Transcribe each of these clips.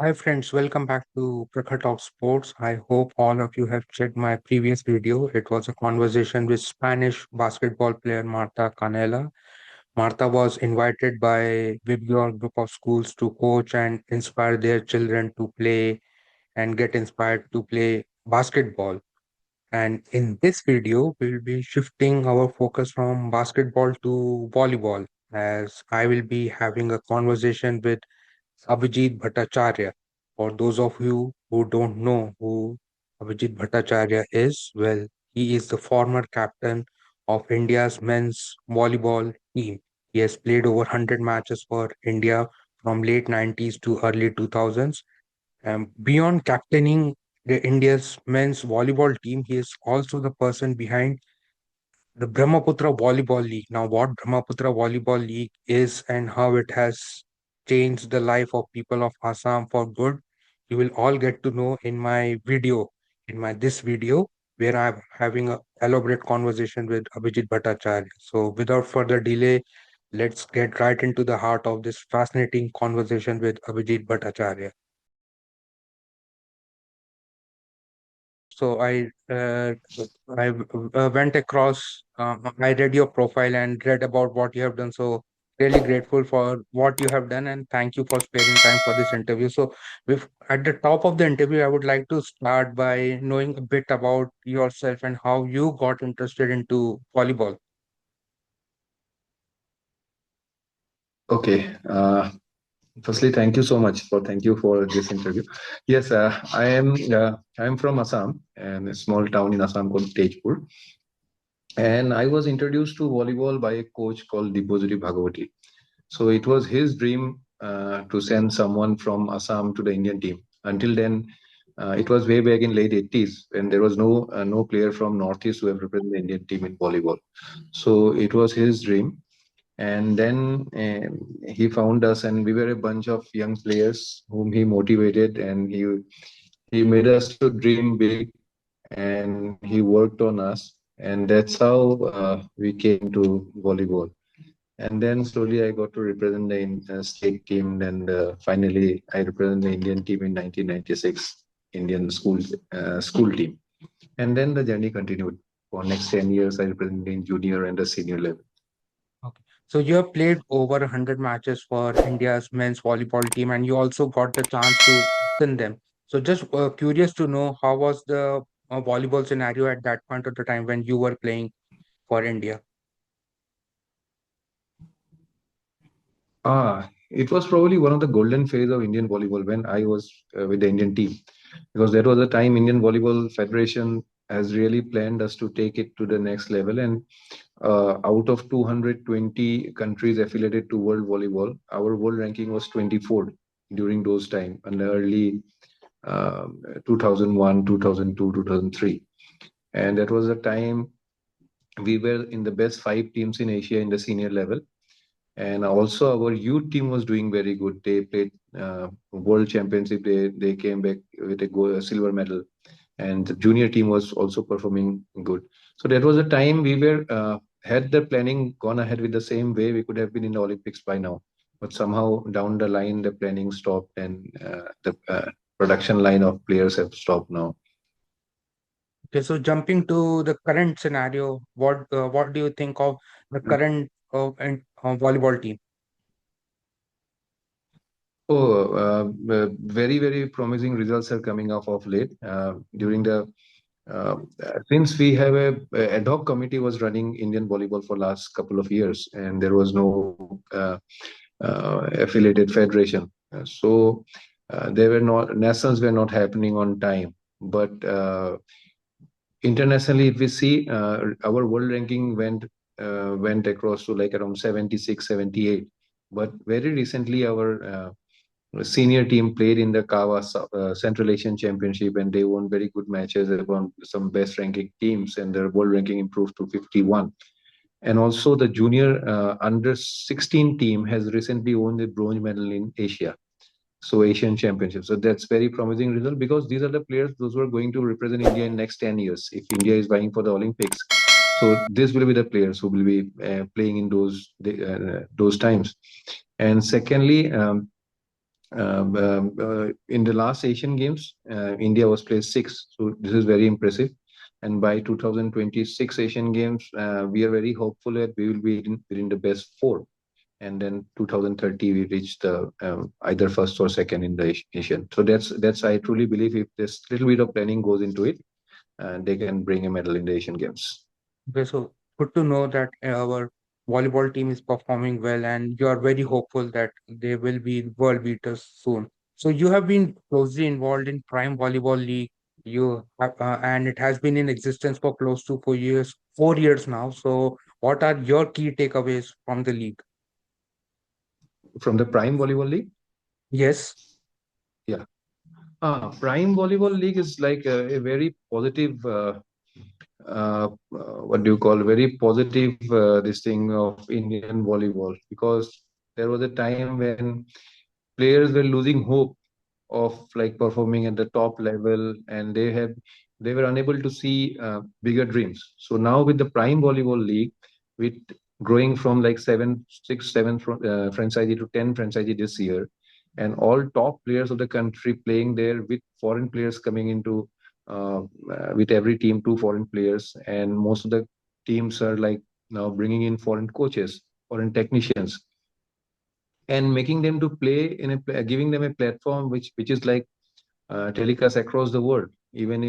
Hi friends, welcome back to Prakha Talk Sports. I hope all of you have checked my previous video. It was a conversation with Spanish basketball player Marta Canela. Marta was invited by Vibgyor group of schools to coach and inspire their children to play and get inspired to play basketball. And in this video, we'll be shifting our focus from basketball to volleyball, as I will be having a conversation with Abhijit Bhattacharya. For those of you who don't know who Abhijit Bhattacharya is, well, he is the former captain of India's men's volleyball team. He has played over 100 matches for India from late 90s to early 2000s. Beyond captaining the India's men's volleyball team, he is also the person behind the Brahmaputra Volleyball League. Now, what Brahmaputra Volleyball League is and how it has changed the life of people of Assam for good, you will all get to know in my video, this video, where I'm having a elaborate conversation with Abhijit Bhattacharya. So, without further delay, let's get right into the heart of this fascinating conversation with Abhijit Bhattacharya. So I went across, I read your profile and read about what you have done. So really grateful for what you have done and thank you for sparing time for this interview. So at the top of the interview, I would like to start by knowing a bit about yourself and how you got interested into volleyball. Okay. Firstly, thank you for this interview. Yes, I am from Assam, and a small town in Assam called Tejpur. And I was introduced to volleyball by a coach called Dibojri Bhagavati. So it was his dream to send someone from Assam to the Indian team. Until then, it was way back in late 80s when there was no player from Northeast who have represented the Indian team in volleyball. So it was his dream, and then he found us, and we were a bunch of young players whom he motivated, and he made us to dream big, and he worked on us, and that's how we came to volleyball. And then slowly I got to represent the state team, and finally I represent the Indian team in 1996 Indian school team. And then the journey continued. For next 10 years I represented in junior and the senior level. Okay. So you have played over 100 matches for India's men's volleyball team, and you also got the chance to win them. So just curious to know how was the volleyball scenario at that point of the time when you were playing for India? It was probably one of the golden phase of Indian volleyball when I was with the Indian team, because that was the time Indian Volleyball Federation has really planned us to take it to the next level. And out of 220 countries affiliated to World Volleyball, our world ranking was 24 during those time in the early 2001, 2002, 2003. And that was the time we were in the best five teams in Asia in the senior level. And also our youth team was doing very good. They played world championship. They came back with a silver medal, and the junior team was also performing good. So that was a time we were had the planning gone ahead with the same way, we could have been in the Olympics by now. But somehow down the line the planning stopped, and the production line of players have stopped now. Okay, so jumping to the current scenario, what do you think of the current volleyball team? Oh, very, very promising results are coming up of late. During the since we have a ad hoc committee was running Indian volleyball for last couple of years, and there was no affiliated federation. There were not nationals were not happening on time. But internationally, if we see, our world ranking went across to like around 76, 78. But very recently, our senior team played in the Kawa Central Asian Championship, and they won very good matches upon some best ranking teams, and their world ranking improved to 51. And also, the junior under 16 team has recently won the bronze medal in Asia, so Asian Championship. So that's very promising result, because these are the players those who are going to represent India in next 10 years. If India is vying for the Olympics, so this will be the players who will be playing in those times. And secondly, In the last Asian Games, India was placed sixth, so this is very impressive. And by 2026 Asian Games, we are very hopeful that we will be within the best four. And then 2030 we reach the either first or second in the Asian. So that's I truly believe if this little bit of planning goes into it, they can bring a medal in the Asian Games. Okay, so good to know that our volleyball team is performing well, and you are very hopeful that they will be world beaters soon. So you have been closely involved in Prime Volleyball League. You have, and it has been in existence for close to 4 years, 4 years now. So what are your key takeaways from the league? From the Prime Volleyball League, Yes. yeah. Prime Volleyball League is like a very positive what do you call very positive this thing of Indian volleyball, because there was a time when players were losing hope of like performing at the top level, and they were unable to see bigger dreams. So now with the Prime Volleyball League, with growing from like seven, six, seven franchisee to 10 franchisee this year, and all top players of the country playing there with foreign players coming into with every team two foreign players, and most of the teams are like now bringing in foreign coaches, foreign technicians, and making them to play in a giving them a platform which is like telecast across the world, even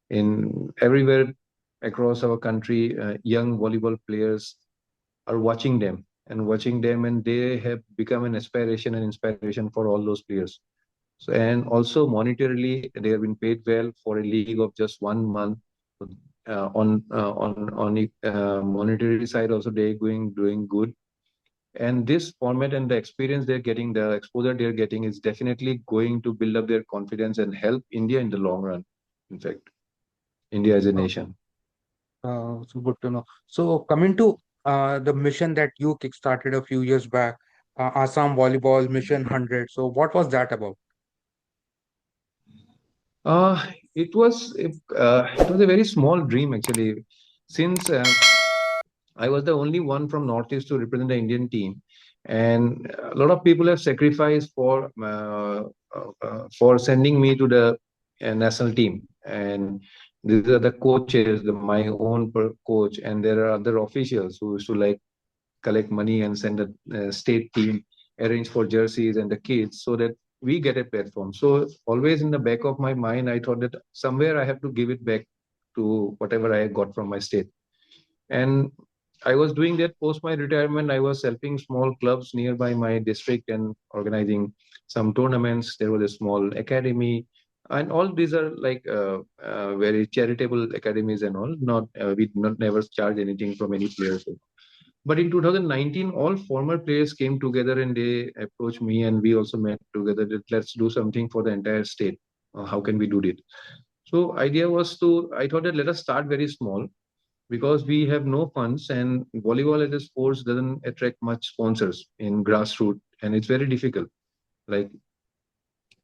in everywhere across our country. Young volleyball players are watching them, and they have become an aspiration and inspiration for all those players. So, and also monetarily, they have been paid well for a league of just 1 month. On the monetary side, also they going doing good. And this format and the experience they're getting, the exposure they're getting, is definitely going to build up their confidence and help India in the long run. In fact, India as a nation. So good to know. So coming to the mission that you kickstarted a few years back, Assam Volleyball Mission 100. So what was that about? Uh, it was a very small dream actually, since I was the only one from Northeast to represent the Indian team, and a lot of people have sacrificed for sending me to the national team. And these are the coaches, my own coach, and there are other officials who used to like collect money and send the state team, arrange for jerseys and the kids so that we get a platform. So always in the back of my mind, I thought that somewhere I have to give it back to whatever I got from my state. And I was doing that post my retirement. I was helping small clubs nearby my district and organizing some tournaments. There was a small academy, and all these are like very charitable academies and all. Not we not never charge anything from any players. But in 2019, all former players came together and they approached me, and we also met together that let's do something for the entire state. How can we do it? So idea was to I thought that let us start very small, because we have no funds, and volleyball as a sports doesn't attract much sponsors in grassroots, and it's very difficult. Like,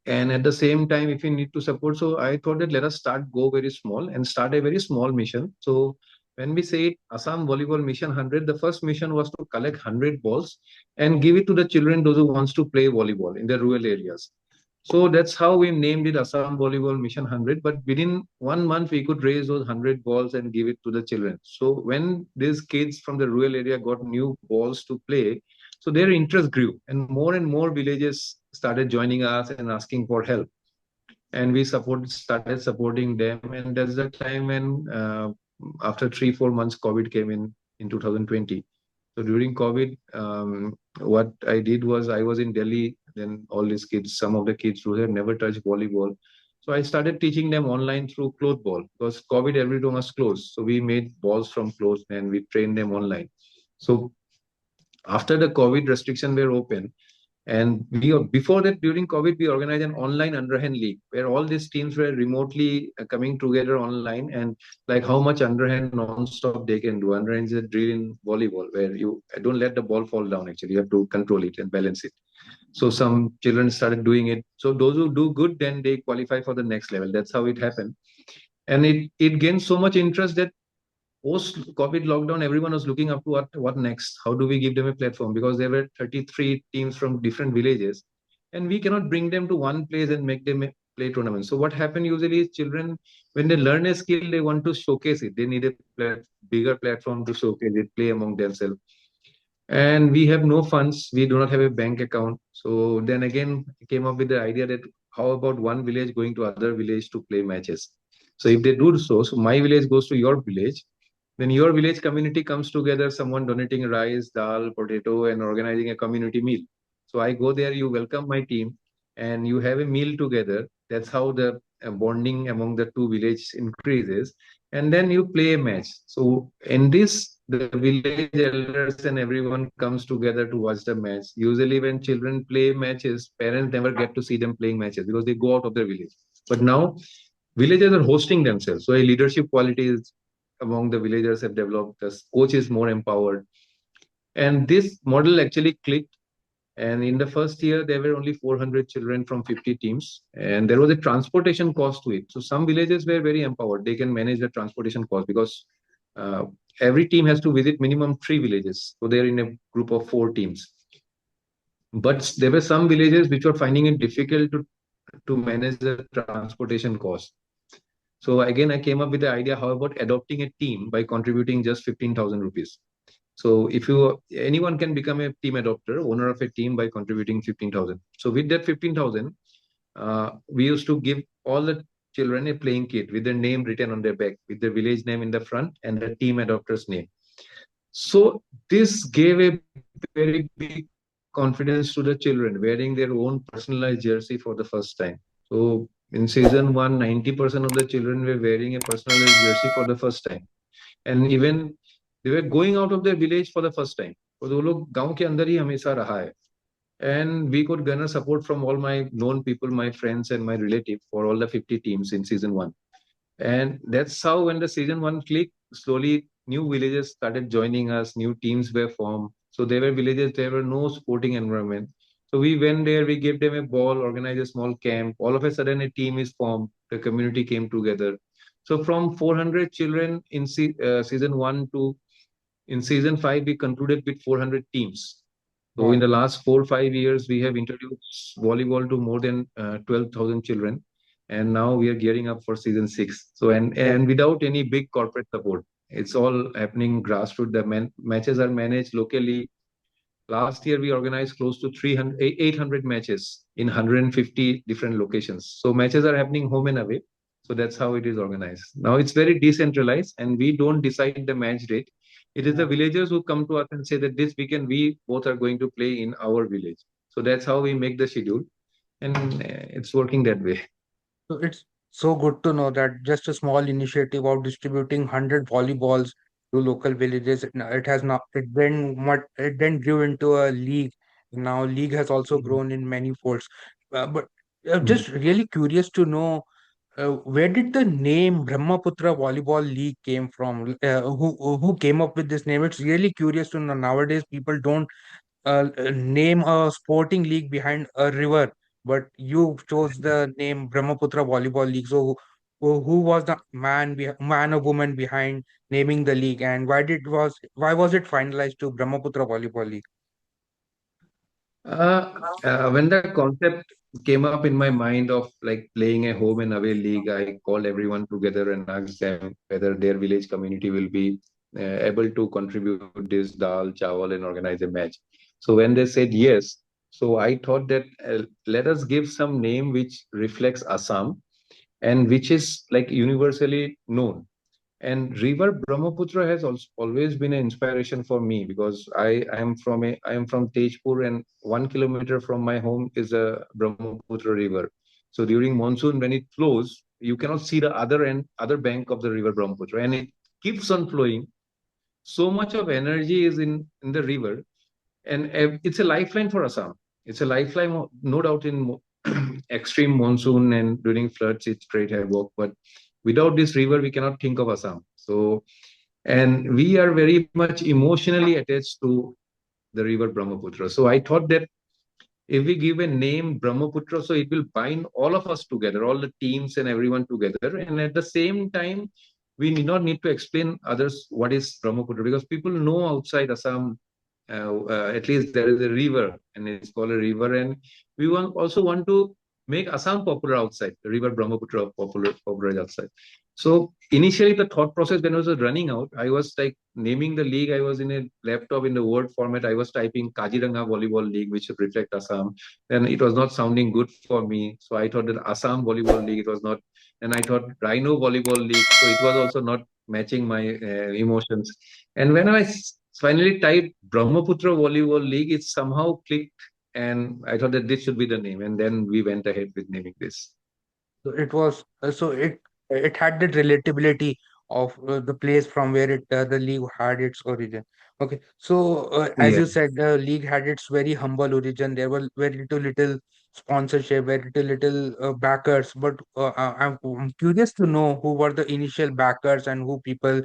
and at the same time, if you need to support, so I thought that let us start go very small and start a very small mission. So when we say Assam Volleyball Mission 100, the first mission was to collect 100 balls and give it to the children those who wants to play volleyball in the rural areas. So that's how we named it Assam Volleyball Mission 100. But within 1 month, we could raise those 100 balls and give it to the children. So when these kids from the rural area got new balls to play, so their interest grew, and more villages started joining us and asking for help. And we started supporting them. And that's the time when, after 3 4 months, COVID came in 2020. So during COVID, what I did was I was in Delhi. Then all these kids, some of the kids who had never touched volleyball, so I started teaching them online through cloth ball, because COVID everything was closed. So we made balls from clothes and we trained them online. So after the COVID restriction were open, and we before that during COVID we organized an online underhand league where all these teams were remotely coming together online, and like how much underhand non-stop they can do. Underhand is a drill in volleyball where you don't let the ball fall down. Actually, you have to control it and balance it. So some children started doing it. So those who do good, then they qualify for the next level. That's how it happened, and it gained so much interest that post COVID lockdown, everyone was looking up to what next? How do we give them a platform? Because there were 33 teams from different villages, and we cannot bring them to one place and make them play tournaments. So what happened usually is children, when they learn a skill, they want to showcase it. They need a bigger platform to showcase it, play among themselves. And we have no funds. We do not have a bank account. So then again, came up with the idea that how about one village going to other village to play matches? So if they do so, so my village goes to your village, then your village community comes together, someone donating rice, dal, potato, and organizing a community meal. So I go there, you welcome my team, and you have a meal together. That's how the bonding among the two villages increases. And then you play a match. So in this, the village elders and everyone comes together to watch the match. Usually, when children play matches, parents never get to see them playing matches because they go out of their village. But now, villagers are hosting themselves. So a leadership qualities among the villagers have developed. The coach is more empowered. And this model actually clicked. And in the first year, there were only 400 children from 50 teams. And there was a transportation cost to it. So some villages were very empowered. They can manage the transportation cost because uh, every team has to visit minimum 3 villages. So they're in a group of 4 teams. But there were some villages which were finding it difficult to manage the transportation cost. So again, I came up with the idea, how about adopting a team by contributing just 15,000 rupees? So if you anyone can become a team adopter, owner of a team by contributing 15,000. So with that 15,000, we used to give all the children a playing kit with their name written on their back, with the village name in the front and the team adopter's name. So this gave a very big confidence to the children, wearing their own personalized jersey for the first time. So in season one, 90% of the children were wearing a personalized jersey for the first time. And even they were going out of their village for the first time. और वो लोग गांव के अंदर ही हमेशा रहा है. And we could garner support from all my known people, my friends, and my relative for all the 50 teams in season one. And that's how, when the season one clicked, slowly new villages started joining us, new teams were formed. So there were villages, there were no sporting environment. So we went there, we gave them a ball, organized a small camp. All of a sudden, a team is formed. The community came together. So from 400 children in season one to in season five, we concluded with 400 teams. So in Wow. the last 4 or 5 years, we have introduced volleyball to more than 12,000 children, and now we are gearing up for season six. So Oh, and without any big corporate support, it's all happening grassroots. The matches are managed locally. Last year, we organized close to 300, 800 matches in 150 different locations. So matches are happening home and away. So that's how it is organized. Now it's very decentralized, and we don't decide the match date. It is the yeah. villagers who come to us and say that this weekend we both are going to play in our village. So that's how we make the schedule, and it's working that way. So it's so good to know that just a small initiative of distributing 100 volleyballs to local villages, it has not, it then grew into a league. Now league has also Mhm. grown in many folds. But Mhm. just really curious to know, where did the name Brahmaputra Volleyball League came from? Who came up with this name? It's really curious to know. Nowadays, people don't name a sporting league behind a river, but you chose the name Brahmaputra Volleyball League. So, who was the man or woman behind naming the league, and why was it finalized to Brahmaputra Volleyball League? When the concept came up in my mind of like playing a home and away league, I called everyone together and asked them whether their village community will be able to contribute this dal, chawal, and organize a match. So when they said yes, so I thought that let us give some name which reflects Assam and which is like universally known. And river Brahmaputra has also always been an inspiration for me because I am from Tejpur, and 1 kilometer from my home is a Brahmaputra river. So during monsoon when it flows, you cannot see the other bank of the river Brahmaputra, and it keeps on flowing. So much of energy is in the river, and it's a lifeline for Assam. It's a lifeline, no doubt, in extreme monsoon and during floods, it's great havoc. But without this river, we cannot think of Assam. So, and we are very much emotionally attached to the river Brahmaputra. So I thought that if we give a name Brahmaputra, so it will bind all of us together, all the teams and everyone together. And at the same time, we need not need to explain others what is Brahmaputra because people know outside Assam at least there is a river, and it's called a river, and also want to make Assam popular outside. The river Brahmaputra popular outside. So initially, the thought process when I was running out, I was like naming the league. I was in a laptop in the Word format. I was typing Kaziranga Volleyball League, which should reflect Assam. Then it was not sounding good for me, so I thought that Assam Volleyball League. It was not, and I thought Rhino Volleyball League. So it was also not matching my emotions. And when I finally typed Brahmaputra Volleyball League, it somehow clicked, and I thought that this should be the name. And then we went ahead with naming this. So it was it had the relatability of the place from where the league had its origin. Okay, so as Yeah. you said, the league had its very humble origin. There were very little sponsorship, very little backers. But I'm curious to know who were the initial backers and who people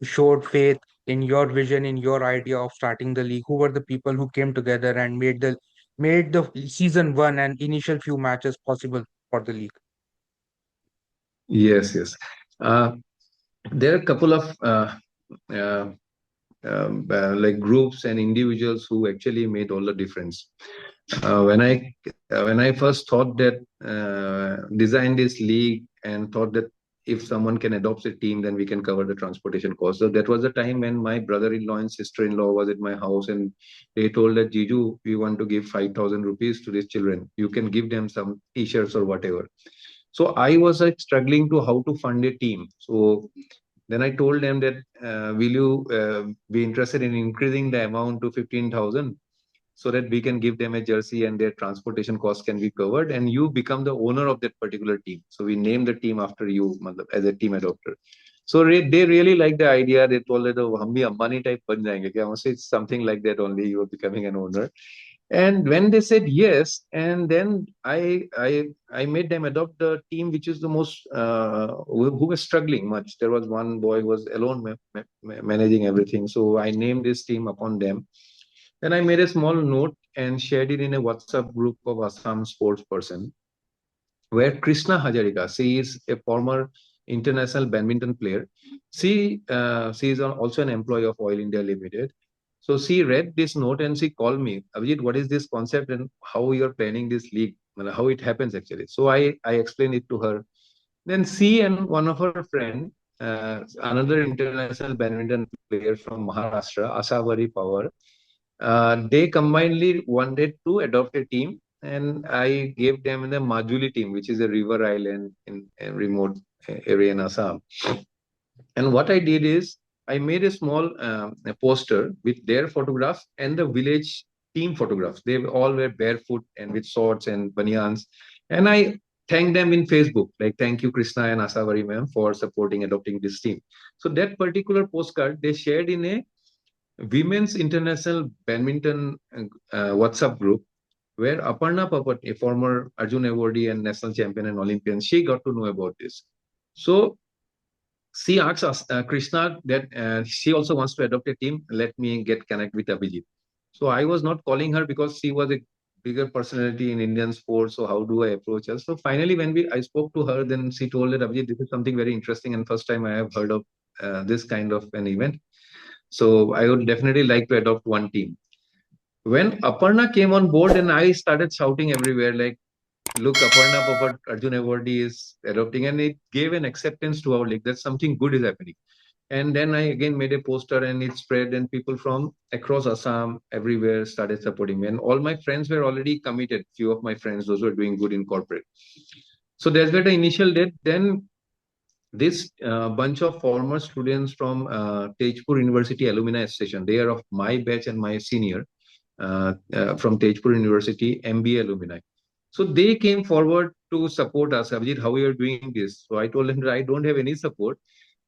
showed faith in your vision, in your idea of starting the league. Who were the people who came together and made the season one and initial few matches possible for the league? Yes, yes. Uh, there are a couple of uh, like groups and individuals who actually made all the difference. When I first thought that designed this league and thought that if someone can adopt a team, then we can cover the transportation cost. So that was the time when my brother-in-law and sister-in-law was at my house, and they told that Jiju, we want to give 5,000 rupees to these children. You can give them some t-shirts or whatever. So I was like struggling to how to fund a team. So then I told them that, will you be interested in increasing the amount to 15,000 so that we can give them a jersey and their transportation costs can be covered, and you become the owner of that particular team. So we named the team after you, matlab, as a team adopter. So they really like the idea. They told that, oh, hum bhi Ambani type ban jayenge kya? I must say it's something like that only. You are becoming an owner. And when they said yes, and then I made them adopt the team, which is the most who was struggling much. There was one boy who was alone managing everything. So I named this team upon them. Then I made a small note and shared it in a WhatsApp group of Assam sports person, where Krishna Hajarika, she is a former international badminton player. She is also an employee of Oil India Limited. So she read this note and she called me, Abhijit, what is this concept and how you are planning this league, and how it happens actually. So I explained it to her. Then she and one of her friend, another international badminton player from Maharashtra, Ashavari Power, they combinedly wanted to adopt a team, and I gave them the Majuli team, which is a river island in a remote area in Assam. And what I did is I made a small a poster with their photographs and the village team photographs. They all were barefoot and with shorts and banyans. And I thanked them in Facebook, like, thank you, Krishna and Asavari ma'am, for supporting adopting this team. So that particular postcard they shared in a Women's International Badminton WhatsApp group, where Aparna Papat, a former Arjun awardee and national champion and Olympian, she got to know about this. So she asked us, Krishna, that she also wants to adopt a team. Let me get connect with Abhijit. So I was not calling her because she was a bigger personality in Indian sports. So how do I approach her? So finally, when I spoke to her, then she told that, Abhijit, this is something very interesting and first time I have heard of this kind of an event. So I would definitely like to adopt one team. When Aparna came on board, and I started shouting everywhere, like, look, Aparna Papat Arjun Awardee is adopting, and it gave an acceptance to our league that something good is happening. And then I again made a poster and it spread, and people from across Assam, everywhere started supporting me. And all my friends were already committed. Few of my friends, those who are doing good in corporate. So that's where the initial date. Then this bunch of former students from Tejpur University Alumni Association, they are of my batch and my senior from Tejpur University MBA alumni. So they came forward to support us. Abhijit, how you are doing this? So I told them that I don't have any support.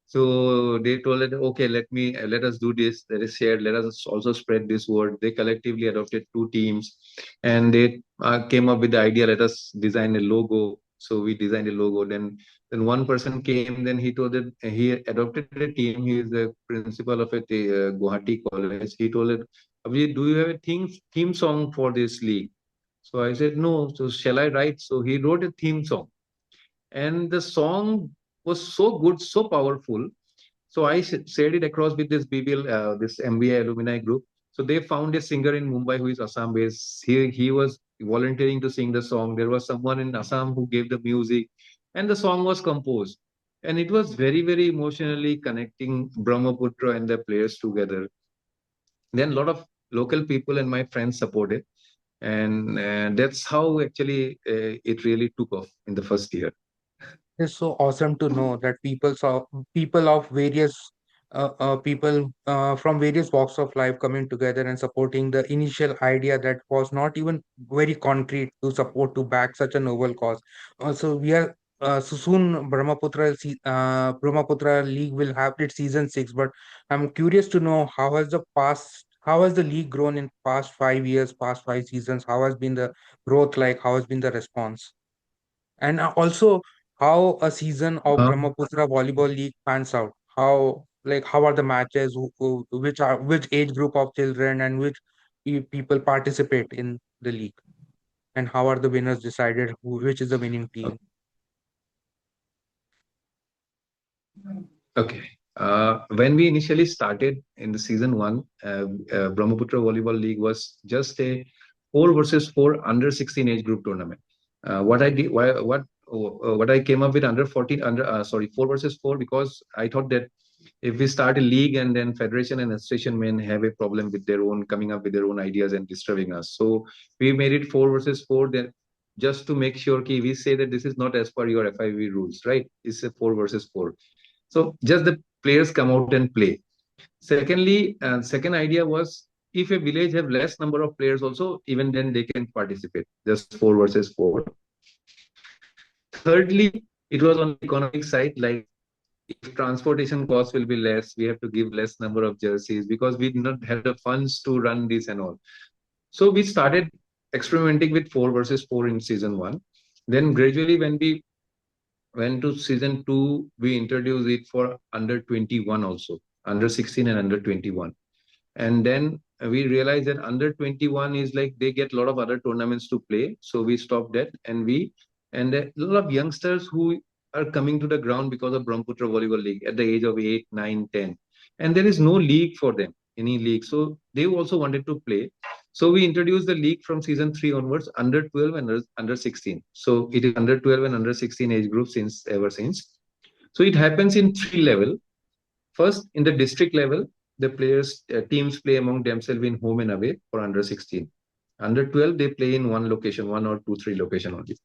So they told that, okay, let us do this. Let us share. Let us also spread this word. They collectively adopted two teams, and they came up with the idea. Let us design a logo. So we designed a logo. Then one person came. Then he told that he adopted a team. He is the principal of a Guwahati college. He told that, Abhijit, do you have a theme song for this league? So I said no. So shall I write? So he wrote a theme song, and the song was so good, so powerful. So I shared it across with this BBL, this MBA alumni group. So they found a singer in Mumbai who is Assam based. He was volunteering to sing the song. There was someone in Assam who gave the music, and the song was composed. And it was very, very emotionally connecting Brahmaputra and the players together. Then a lot of local people and my friends supported, and that's how actually it really took off in the first year. It's so awesome to know that people of various people from various walks of life coming together and supporting the initial idea that was not even very concrete to support to back such a noble cause. So we are so soon Brahmaputra League will have its season 6, but I'm curious to know how has the league grown in past 5 years, past 5 seasons? How has been the growth like? How has been the response? And also, how a season of Um, Brahmaputra Volleyball League pans out. How are the matches? Which age group of children and which people participate in the league? And how are the winners decided? Which is the winning team? Okay. When we initially started in the season one, Brahmaputra Volleyball League was just a 4 versus 4 under 16 age group tournament. What I did, what I came up with under 14, sorry, 4 versus 4, because I thought that if we start a league and then federation and association may have a problem with their own coming up with their own ideas and disturbing us. So we made it 4 versus 4. Then just to make sure we say that this is not as per your FIV rules, right? It's a 4 versus 4. So just the players come out and play. Secondly, second idea was if a village have less number of players also, even then they can participate. Just 4 versus 4. Thirdly, it was on the economic side, like if transportation costs will be less, we have to give less number of jerseys because we did not have the funds to run this and all. So we started experimenting with 4 versus 4 in season one. Then gradually, when we went to season two, we introduced it for under 21 also, under 16 and under 21. And then we realized that under 21 is like they get a lot of other tournaments to play. So we stopped that, and a lot of youngsters who are coming to the ground because of Brahmaputra Volleyball League at the age of 8, 9, 10. And there is no league for them, any league. So they also wanted to play. So we introduced the league from season 3 onwards, under 12 and under 16. So it is under 12 and under 16 age group since ever since. So it happens in 3 level. First, in the district level, the players teams play among themselves in home and away for under 16. Under 12, they play in one location, one or two, three location only.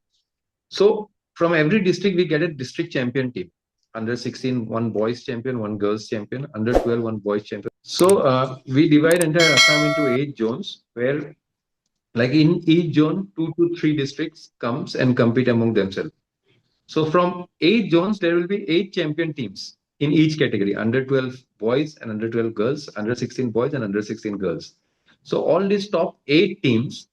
So from every district, we get a district champion team. Under 16, one boys champion, one girls champion. Under 12, one boys champion. So we divide entire Assam into 8 zones, where like in each zone, 2 to 3 districts comes and compete among themselves. So from 8 zones, there will be 8 champion teams in each category: under 12 boys and under 12 girls, under 16 boys and under 16 girls. So all these top 8 teams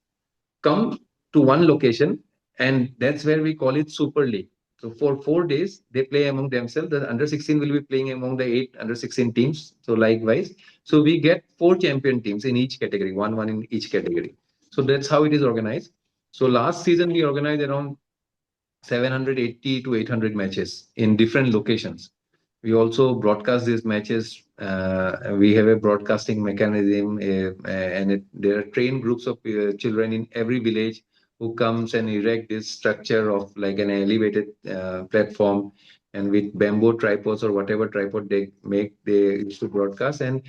come to one location, and that's where we call it Super League. So for 4 days, they play among themselves. The under 16 will be playing among the 8 under 16 teams. So likewise, so we get 4 champion teams in each category, one in each category. So that's how it is organized. So last season we organized around 780 to 800 matches in different locations. We also broadcast these matches. We have a broadcasting mechanism, there are trained groups of children in every village who comes and erect this structure of like an elevated platform, and with bamboo tripods or whatever tripod they make, they used to broadcast. And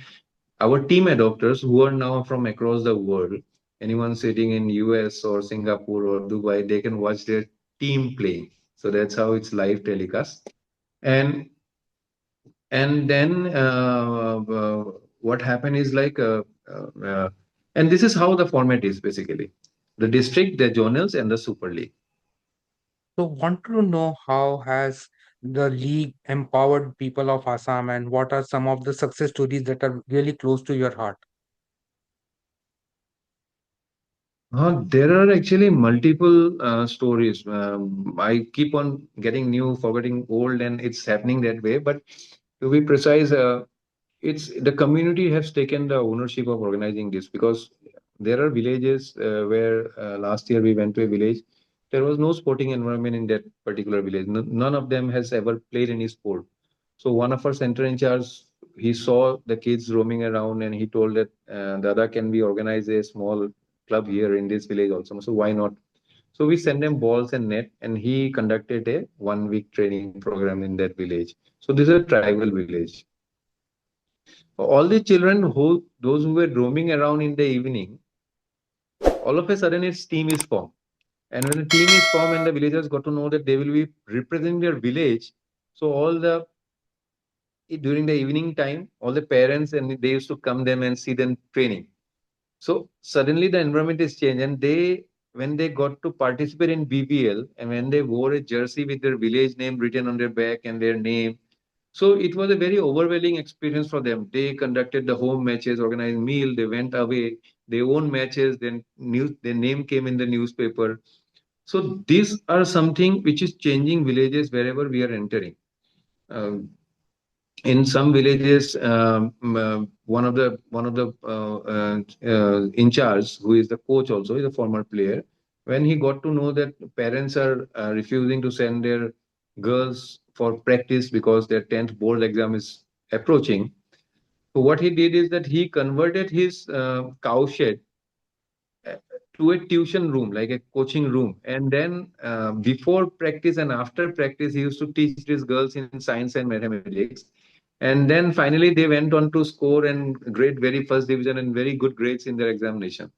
our team adopters who are now from across the world, anyone sitting in US or Singapore or Dubai, they can watch their team play. So that's how it's live telecast. And then what happened is like and this is how the format is basically: the district, the zonals, and the super league. So, want to know how has the league empowered people of Assam and what are some of the success stories that are really close to your heart? There are actually multiple stories. I keep on getting new, forgetting old, and it's happening that way. But to be precise, it's the community has taken the ownership of organizing this, because there are villages where last year we went to a village. There was no sporting environment in that particular village. None of them has ever played any sport. So one of our center in charge he saw the kids roaming around, and he told that Dada, can we organize a small club here in this village also? So why not? So we sent him balls and net, and he conducted a 1 week training program in that village. So this is a tribal village. All the children those who were roaming around in the evening, all of a sudden its team is formed. And when the team is formed and the villagers got to know that they will be representing their village, so all the during the evening time, all the parents and they used to come them and see them training. So suddenly the environment is changed, and they when they got to participate in BBL and when they wore a jersey with their village name written on their back and their name, so it was a very overwhelming experience for them. They conducted the home matches, organized meal, they went away, they won matches, then news their name came in the newspaper. So these are something which is changing villages wherever we are entering. Um, in some villages, one of the in charge, who is the coach also, is a former player. When he got to know that parents are refusing to send their girls for practice because their 10th board exam is approaching, so what he did is that he converted his cow shed uh, to a tuition room, like a coaching room. And then before practice and after practice, he used to teach these girls in science and mathematics. And then finally, they went on to score and grade very first division and very good grades in their examination.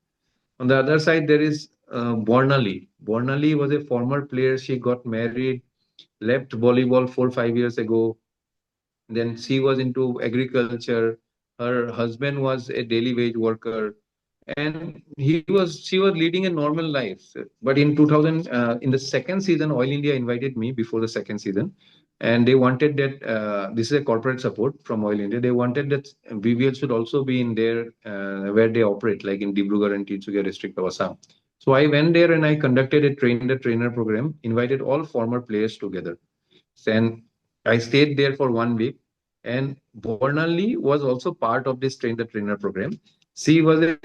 On the other side, there is Bornali. Bornali was a former player. She got married, left volleyball 4 5 years ago. Then she was into agriculture. Her husband was a daily wage worker, and she was leading a normal life. But in 2000, in the second season, Oil India invited me before the second season, and they wanted that this is a corporate support from Oil India. They wanted that BVL should also be in there where they operate, like in Dibrugarh and Tinsukia district of Assam. So I went there and I conducted a train the trainer program, invited all former players together. And I stayed there for 1 week. And Bornali was also part of this train the trainer program. She was a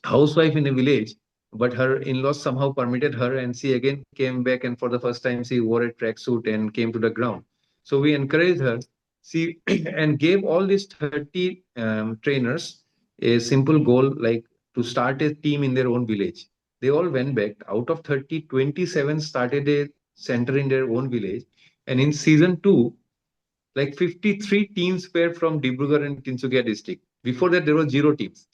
housewife in a village, but her in-laws somehow permitted her, and she again came back. And for the first time, she wore a tracksuit and came to the ground. So we encouraged her. She and gave all these 30 trainers a simple goal, like to start a team in their own village. They all went back. Out of 30, 27 started a center in their own village. And in season two, like 53 teams were from Dibrugarh and Tinsukia district. Before that, there were zero teams.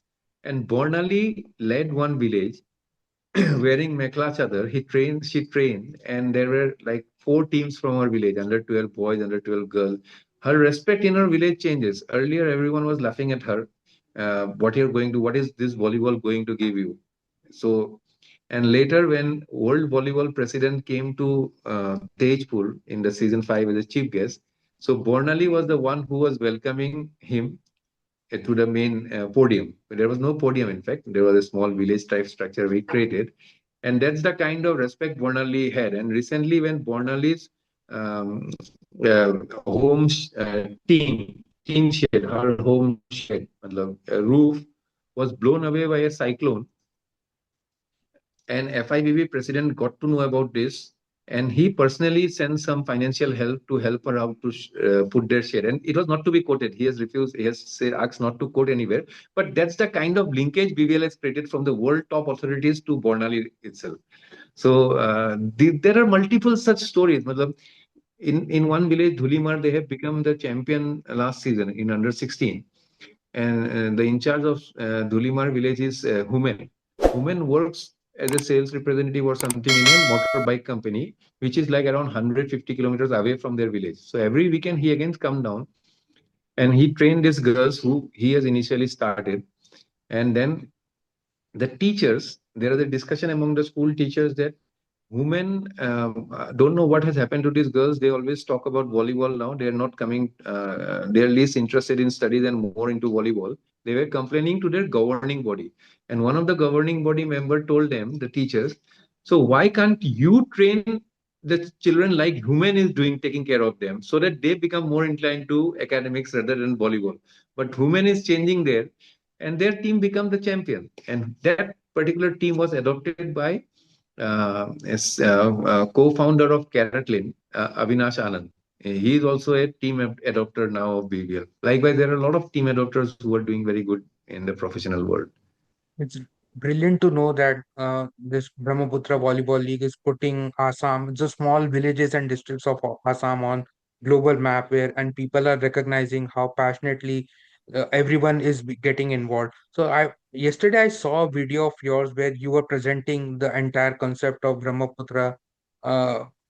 And Bornali led one village wearing mekla chadar. She trained, and there were like four teams from our village, under 12 boys, under 12 girls. Her respect in her village changes. Earlier, everyone was laughing at her. What is this volleyball going to give you? So, and later when World Volleyball President came to Tejpur in the season 5 as a chief guest, so Bornali was the one who was welcoming him to the main podium. There was no podium, in fact. There was a small village type structure we created. And that's the kind of respect Bornali had. And recently, when Bornali's um, home team shed, her home shed, roof was blown away by a cyclone, and FIVB president got to know about this, and he personally sent some financial help to help her out to put their share. And it was not to be quoted. He has refused. He has said, asked not to quote anywhere. But that's the kind of linkage BVL has created from the world top authorities to Bornali itself. So there are multiple such stories. In one village, Dhulimar, they have become the champion last season in under 16. And the in charge of Dhulimar village is Humen. Humen works as a sales representative or something in a motorbike company, which is like around 150 kilometers away from their village. So every weekend he again come down and he trained these girls who he has initially started. And then the teachers, there is a discussion among the school teachers that women don't know what has happened to these girls. They always talk about volleyball now. They are not coming, they are least interested in studies and more into volleyball. They were complaining to their governing body. And one of the governing body member told them, the teachers, so why can't you train the children like human is doing, taking care of them, so that they become more inclined to academics rather than volleyball? But human is changing there, and their team become the champion. And that particular team was adopted by as co-founder of Caratlin, Avinash Anand. He is also a team adopter now of BBL. Likewise, there are a lot of team adopters who are doing very good in the professional world. It's brilliant to know that this Brahmaputra Volleyball League is putting Assam, the small villages and districts of Assam on global map where and people are recognizing how passionately everyone is getting involved. So I yesterday I saw a video of yours where you were presenting the entire concept of uh,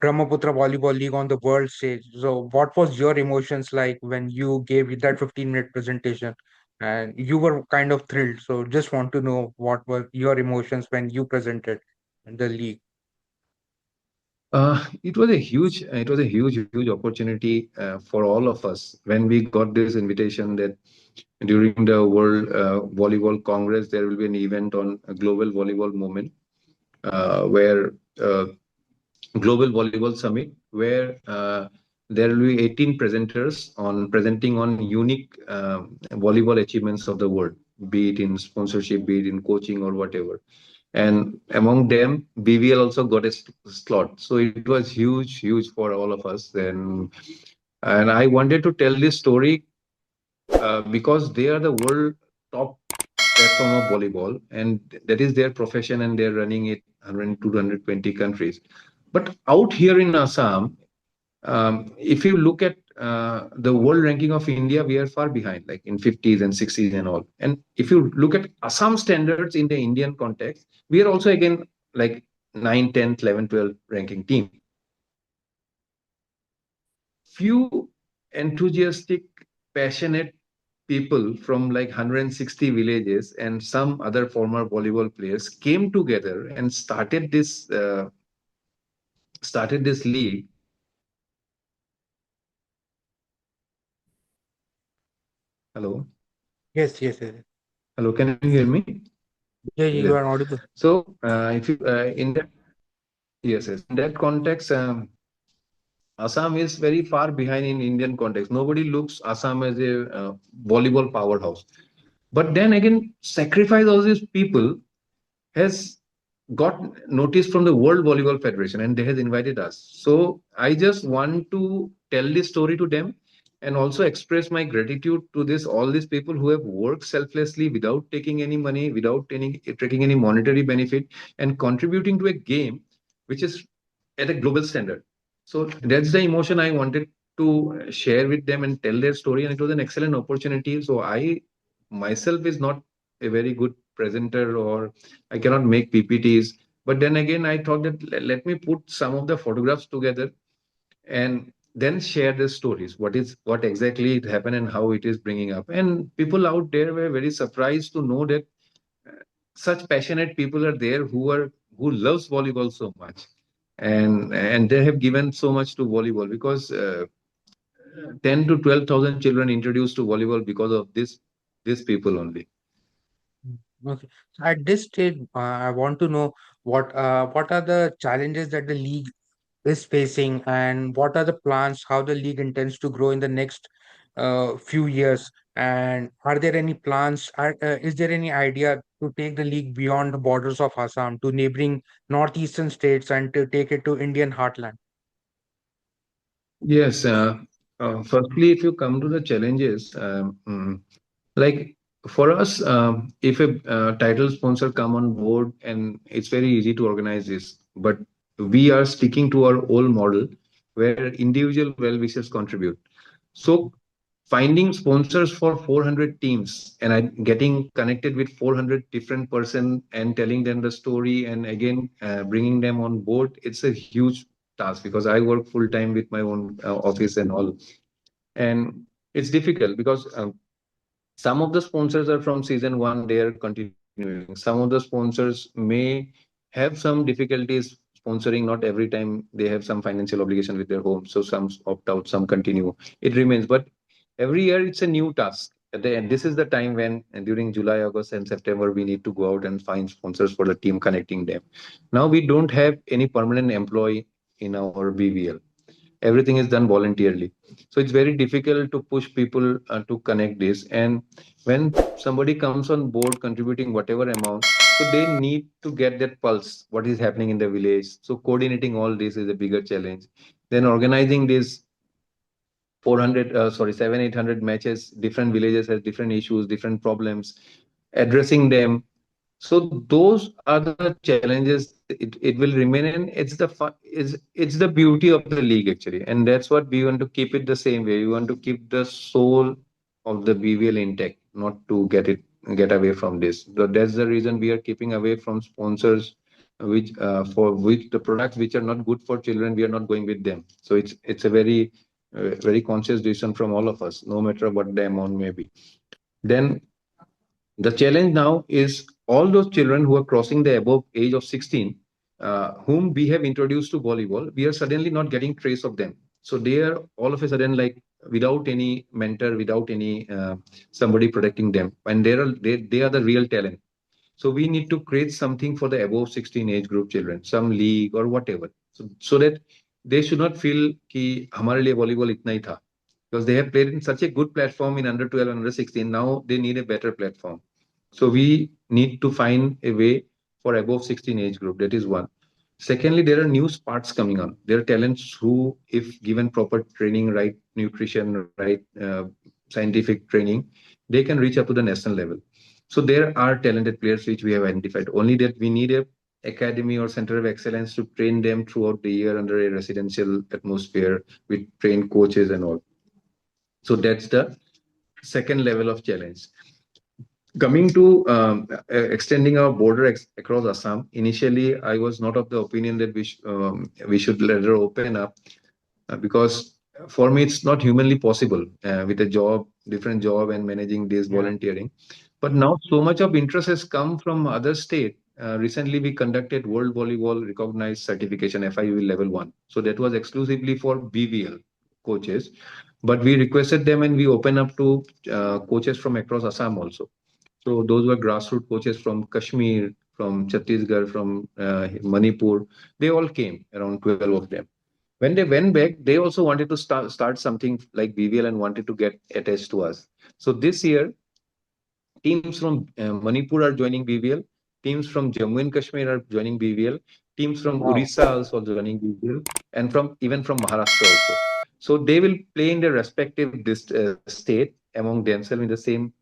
Brahmaputra Volleyball League on the world stage. So what was your emotions like when you gave that 15-minute presentation? And you were kind of thrilled. So just want to know what were your emotions when you presented the league. It was a huge opportunity for all of us when we got this invitation that during the World Volleyball Congress there will be an event on a global volleyball movement, where Global Volleyball Summit, where there will be 18 presenters on presenting on unique volleyball achievements of the world, be it in sponsorship, be it in coaching or whatever. And among them, BVL also got a slot. So it was huge for all of us. And I wanted to tell this story because they are the world top platform of volleyball, and that is their profession, and they're running it 100 to 120 countries. But out here in Assam, if you look at the world ranking of India, we are far behind, like in 50s and 60s and all. And if you look at Assam standards in the Indian context, we are also again like 9, 10, 11, 12 ranking team. Few enthusiastic, passionate people from like 160 villages and some other former volleyball players came together and started this league. Hello, Yes, yes, yes. hello, can you hear me? Yeah, Yeah. you are audible. So if you in that yes, in that context, Assam is very far behind in Indian context. Nobody looks Assam as a volleyball powerhouse. But then again, sacrifice all these people has got notice from the World Volleyball Federation, and they has invited us. So I just want to tell this story to them and also express my gratitude to this all these people who have worked selflessly without taking any money, without taking any monetary benefit, and contributing to a game which is at a global standard. So that's the emotion I wanted to share with them and tell their story, and it was an excellent opportunity. So I myself is not a very good presenter, or I cannot make PPTs. But then again, I thought that let me put some of the photographs together and then share the stories. What exactly it happened and how it is bringing up. And people out there were very surprised to know that such passionate people are there who loves volleyball so much, and they have given so much to volleyball because 10 to 12,000 children introduced to volleyball because of these people only. Mm, okay. So at this stage, I want to know what are the challenges that the league is facing, and what are the plans, how the league intends to grow in the next few years, and are there any plans, is there any idea to take the league beyond the borders of Assam to neighboring northeastern states and to take it to Indian heartland? Yes. Firstly, if you come to the challenges, like for us, if a title sponsor come on board, and it's very easy to organize this, but we are sticking to our old model where individual well wishers contribute. So finding sponsors for 400 teams and getting connected with 400 different person and telling them the story, and again bringing them on board, it's a huge task because I work full time with my own office and all, and it's difficult because some of the sponsors are from season one, they are continuing. Some of the sponsors may have some difficulties sponsoring, not every time they have some financial obligation with their home, so some opt out, some continue. It remains, but every year it's a new task at the end. This is the time when, and during July, August and September, we need to go out and find sponsors for the team, connecting them. Now we don't have any permanent employee in our BVL. Everything is done voluntarily, so it's very difficult to push people to connect this. And when somebody comes on board contributing whatever amount, so they need to get that pulse what is happening in the village. So coordinating all this is a bigger challenge. Then organizing this 400 sorry 7 800 matches, different villages has different issues, different problems, addressing them. So those are the challenges it will remain in. It's the beauty of the league actually, and that's what we want to keep it the same way. We want to keep the soul of the BVL intact, not to get away from this. That's the reason we are keeping away from sponsors, which for which the products which are not good for children, we are not going with them. So it's a very conscious decision from all of us, no matter what the amount may be. Then the challenge now is all those children who are crossing the above age of 16, whom we have introduced to volleyball, we are suddenly not getting trace of them. So they are all of a sudden like without any mentor, without any somebody protecting them, and they are the real talent. So we need to create something for the above 16 age group children, some league or whatever, so that they should not feel कि हमारे लिए volleyball इतना ही था, because they have played in such a good platform in under 12 and under 16. Now they need a better platform. So we need to find a way for above 16 age group. That is one. Secondly, there are new sparks coming on. There are talents who, if given proper training, right nutrition, right scientific training, they can reach up to the national level. So there are talented players which we have identified. Only that we need a academy or center of excellence to train them throughout the year under a residential atmosphere with trained coaches and all. So that's the second level of challenge. Coming to extending our border across Assam, initially I was not of the opinion that we should let her open up, because for me it's not humanly possible with a job, different job, and managing this Yeah. volunteering. But now so much of interest has come from other state. Recently we conducted World Volleyball Recognized Certification FIV Level 1. So that was exclusively for BVL coaches. But we requested them and we opened up to coaches from across Assam also. So those were grassroots coaches from Kashmir, from Chhattisgarh, from Manipur. They all came, around 12 of them. When they went back, they also wanted to start something like BVL and wanted to get attached to us. So this year, teams from Manipur are joining BVL, teams from Jammu and Kashmir are joining BVL, teams from Wow. Orissa also joining BVL, and from even from Maharashtra also. So they will play in their respective state among themselves in the same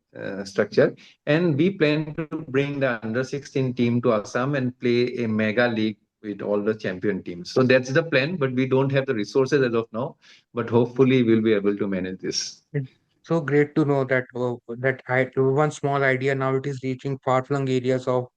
structure, and we plan to bring the under 16 team to Assam and play a mega league with all the champion teams. So that's the plan, but we don't have the resources as of now. But hopefully, we'll be able to manage this. It's so great to know that one small idea now it is reaching far-flung areas of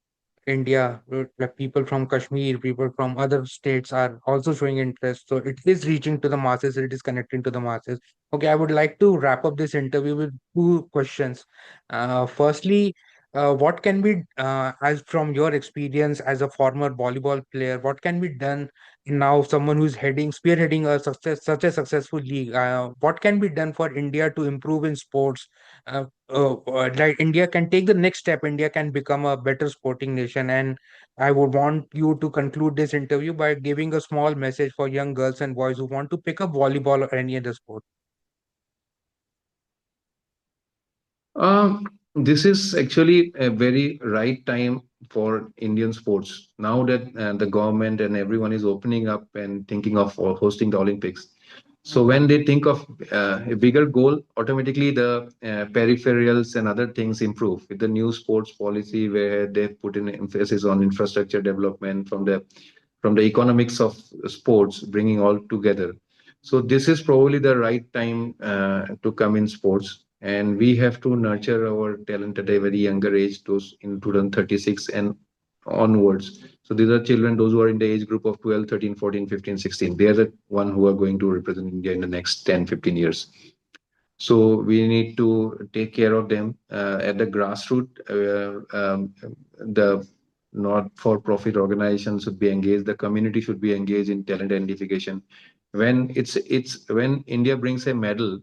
India, like people from Kashmir, people from other states are also showing interest. So it is reaching to the masses, it is connecting to the masses. Okay, I would like to wrap up this interview with two questions. Firstly, what can be, as from your experience as a former volleyball player, what can be done now? Someone who's spearheading such a successful league, what can be done for India to improve in sports? Like India can take the next step. India can become a better sporting nation. And I would want you to conclude this interview by giving a small message for young girls and boys who want to pick up volleyball or any other sport. This is actually a very right time for Indian sports. Now that the government and everyone is opening up and thinking of hosting the Olympics. So when they think of a bigger goal, automatically the peripherals and other things improve with the new sports policy where they put in emphasis on infrastructure development from the economics of sports, bringing all together. So this is probably the right time to come in sports, and we have to nurture our talent at a very younger age, those in 2036 and onwards. So these are children, those who are in the age group of 12, 13, 14, 15, 16. They are the one who are going to represent India in the next 10, 15 years. So we need to take care of them at the grassroots. The not-for-profit organizations should be engaged. The community should be engaged in talent identification. When India brings a medal,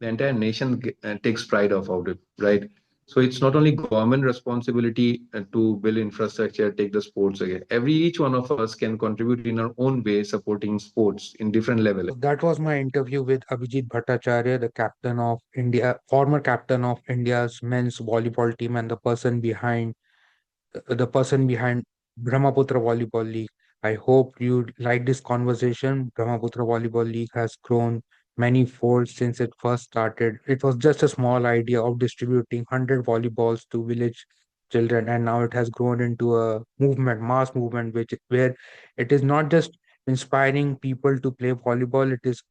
the entire nation takes pride of it, right? So it's not only government responsibility to build infrastructure, take the sports again. Each one of us can contribute in our own way, supporting sports in different level. So that was my interview with Abhijit Bhattacharya, the captain of India, former captain of India's men's volleyball team, and the person behind Brahmaputra Volleyball League. I hope you like this conversation. Brahmaputra Volleyball League has grown many-fold since it first started. It was just a small idea of distributing 100 volleyballs to village children, and now it has grown into a movement, mass movement, which where it is not just inspiring people to play volleyball, it is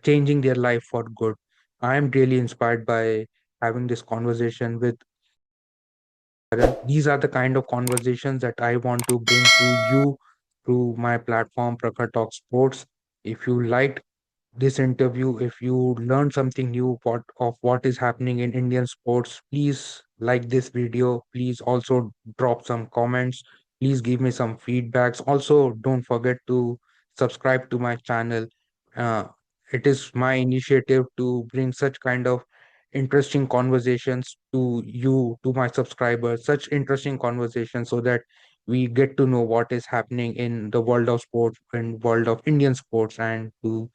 changing their life for good. I am really inspired by having this conversation with Karan. These are the kind of conversations that I want to bring to you through my platform, Prakhar Talk Sports. If you liked this interview, if you learned something new of what is happening in Indian sports, please like this video. Please also drop some comments. Please give me some feedbacks. Also, don't forget to subscribe to my channel. Uh, it is my initiative to bring such kind of interesting conversations to you, to my subscribers, such interesting conversations so that we get to know what is happening in the world of sports and world of Indian sports, and to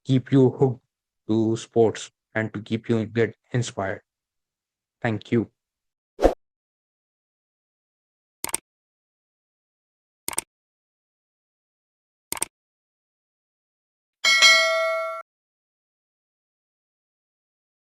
keep you hooked to sports and to keep you get inspired. Thank you.